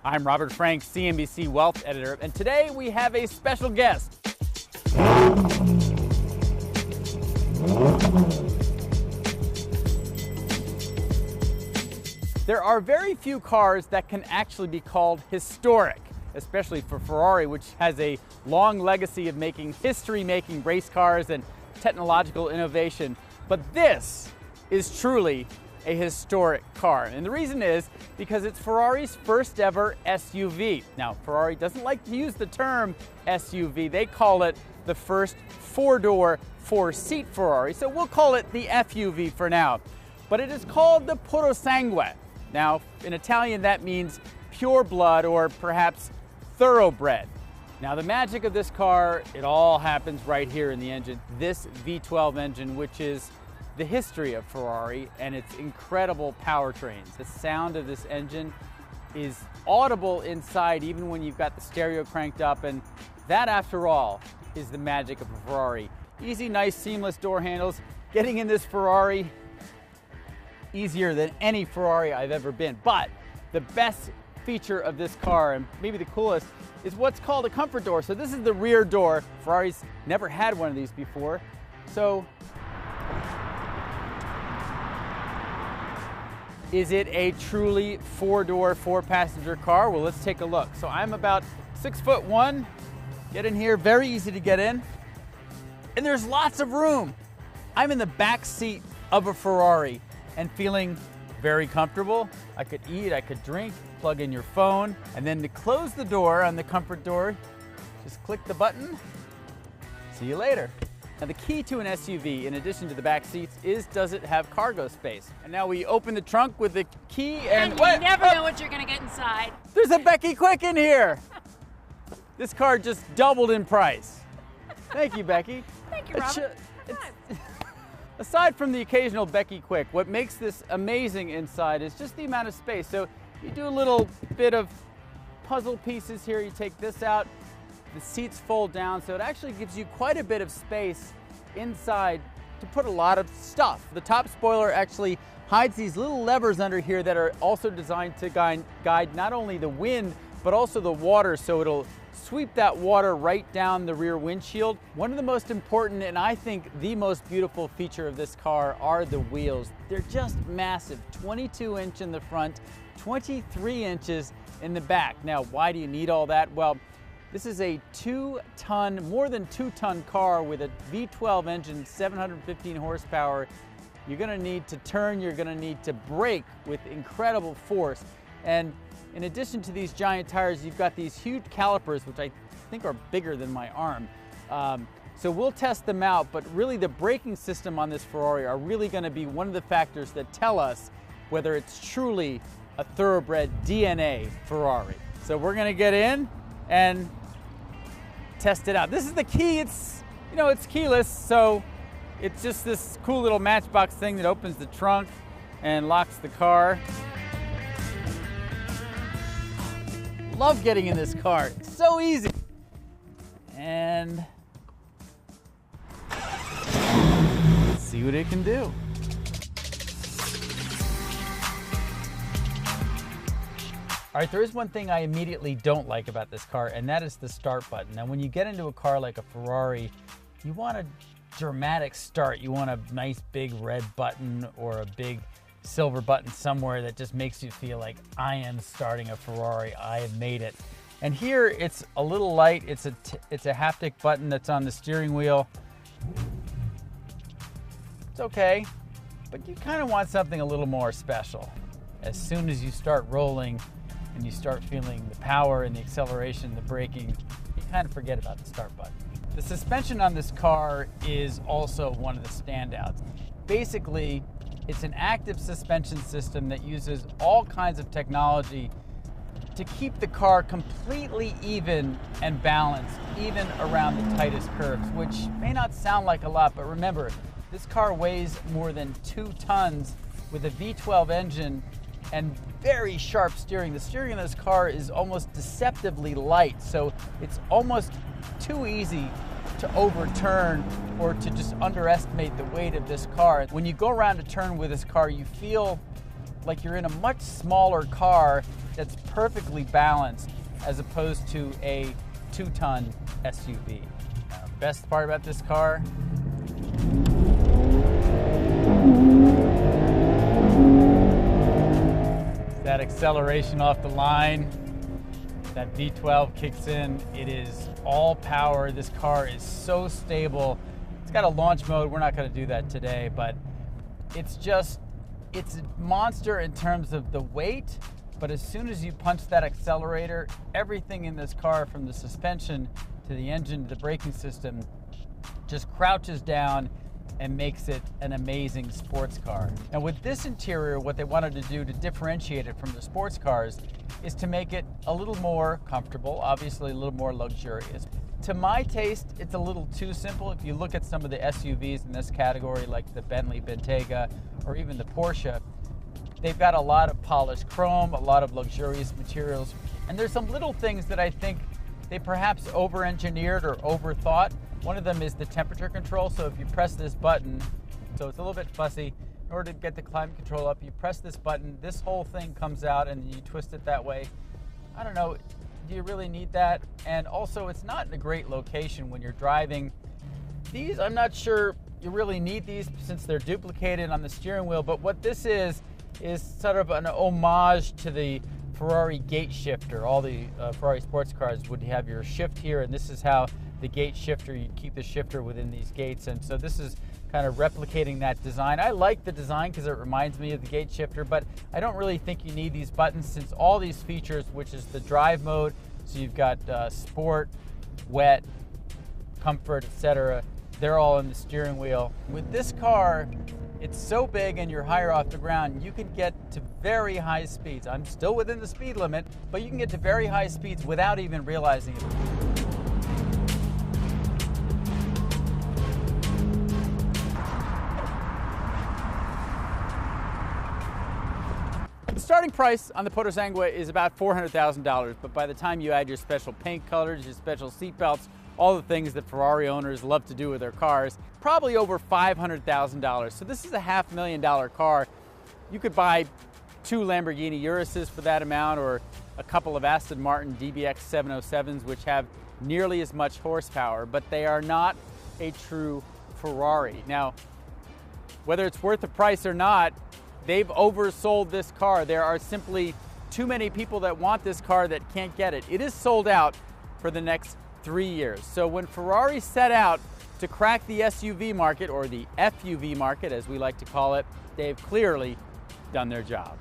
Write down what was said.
I'm Robert Frank, CNBC Wealth Editor, and today we have a special guest. There are very few cars that can actually be called historic, especially for Ferrari, which has a long legacy of making history-making race cars and technological innovation. But this is truly a historic car. And the reason is because it's Ferrari's first ever SUV. Now, Ferrari doesn't like to use the term SUV. They call it the first four-door, four-seat Ferrari. So we'll call it the FUV for now. But it is called the Purosangue. Now, in Italian, that means pure blood or perhaps thoroughbred. Now, the magic of this car, it all happens right here in the engine. This V12 engine, which is the history of Ferrari and its incredible powertrains. The sound of this engine is audible inside even when you've got the stereo cranked up, and that, after all, is the magic of a Ferrari. Easy, nice, seamless door handles. Getting in this Ferrari, easier than any Ferrari I've ever been. But the best feature of this car, and maybe the coolest, is what's called a comfort door. So this is the rear door. Ferrari's never had one of these before. So is it a truly four-door, four-passenger car? Well, let's take a look. So I'm about 6'1", get in here, very easy to get in. And there's lots of room. I'm in the back seat of a Ferrari and feeling very comfortable. I could eat, I could drink, plug in your phone, and then to close the door on the comfort door, just click the button. See you later. Now, the key to an SUV, in addition to the back seats, is does it have cargo space? And now we open the trunk with the key and you never know what you're gonna get inside. There's a Becky Quick in here. This car just doubled in price. Thank you, Becky. Thank you, Robert. Aside from the occasional Becky Quick, what makes this amazing inside is just the amount of space. So you do a little bit of puzzle pieces here. You take this out, the seats fold down, so it actually gives you quite a bit of space inside to put a lot of stuff. The top spoiler actually hides these little levers under here that are also designed to guide not only the wind, but also the water, so it'll sweep that water right down the rear windshield. One of the most important, and I think the most beautiful feature of this car, are the wheels. They're just massive, 22-inch in the front, 23 inches in the back. Now, why do you need all that? Well, this is a more than 2-ton car with a V12 engine, 715 horsepower. You're gonna need to turn, you're gonna need to brake with incredible force. And in addition to these giant tires, you've got these huge calipers, which I think are bigger than my arm. So we'll test them out, but really the braking system on this Ferrari are really gonna be one of the factors that tell us whether it's truly a thoroughbred DNA Ferrari. So we're gonna get in and test it out. This is the key. It's keyless, so it's just this cool little matchbox thing that opens the trunk and locks the car. Love getting in this car. It's so easy. And let's see what it can do. All right, there is one thing I immediately don't like about this car, and that is the start button. Now, when you get into a car like a Ferrari, you want a dramatic start. You want a nice big red button or a big silver button somewhere that just makes you feel like I am starting a Ferrari, I have made it. And here it's a little light. It's a haptic button that's on the steering wheel. It's okay, but you kind of want something a little more special. As soon as you start rolling and you start feeling the power and the acceleration, the braking, you kind of forget about the start button. The suspension on this car is also one of the standouts. Basically, it's an active suspension system that uses all kinds of technology to keep the car completely even and balanced, even around the tightest curves, which may not sound like a lot, but remember, this car weighs more than 2 tons with a V12 engine and very sharp steering. The steering in this car is almost deceptively light, so it's almost too easy to overturn or to just underestimate the weight of this car. When you go around a turn with this car, you feel like you're in a much smaller car that's perfectly balanced as opposed to a 2-ton SUV. Best part about this car, that acceleration off the line, that V12 kicks in. It is all power. This car is so stable. It's got a launch mode. We're not going to do that today, but it's a monster in terms of the weight. But as soon as you punch that accelerator, everything in this car, from the suspension to the engine to the braking system, just crouches down and makes it an amazing sports car. Now with this interior, what they wanted to do to differentiate it from the sports cars is to make it a little more comfortable, obviously a little more luxurious. To my taste, it's a little too simple. If you look at some of the SUVs in this category, like the Bentley Bentayga or even the Porsche, they've got a lot of polished chrome, a lot of luxurious materials, and there's some little things that I think they perhaps over-engineered or overthought. One of them is the temperature control. So if you press this button, so it's a little bit fussy, in order to get the climate control up, you press this button, this whole thing comes out and you twist it that way. I don't know, do you really need that? And also, it's not in a great location when you're driving. These, I'm not sure you really need these since they're duplicated on the steering wheel, but what this is sort of an homage to the Ferrari gate shifter. All the Ferrari sports cars would have your shift here, and this is how the gate shifter, you keep the shifter within these gates, and so this is kind of replicating that design. I like the design because it reminds me of the gate shifter, but I don't really think you need these buttons since all these features, which is the drive mode, so you've got sport, wet, comfort, etc., they're all in the steering wheel. With this car, it's so big and you're higher off the ground, you can get to very high speeds. I'm still within the speed limit, but you can get to very high speeds without even realizing it. The starting price on the Purosangue is about $400,000, but by the time you add your special paint colors, your special seat belts, all the things that Ferrari owners love to do with their cars, probably over $500,000. So this is a $500,000 car. You could buy 2 Lamborghini Uruses for that amount, or a couple of Aston Martin DBX 707s, which have nearly as much horsepower, but they are not a true Ferrari. Now, whether it's worth the price or not, they've oversold this car. There are simply too many people that want this car that can't get it. It is sold out for the next 3 years. So when Ferrari set out to crack the SUV market, or the FUV market as we like to call it, they've clearly done their job.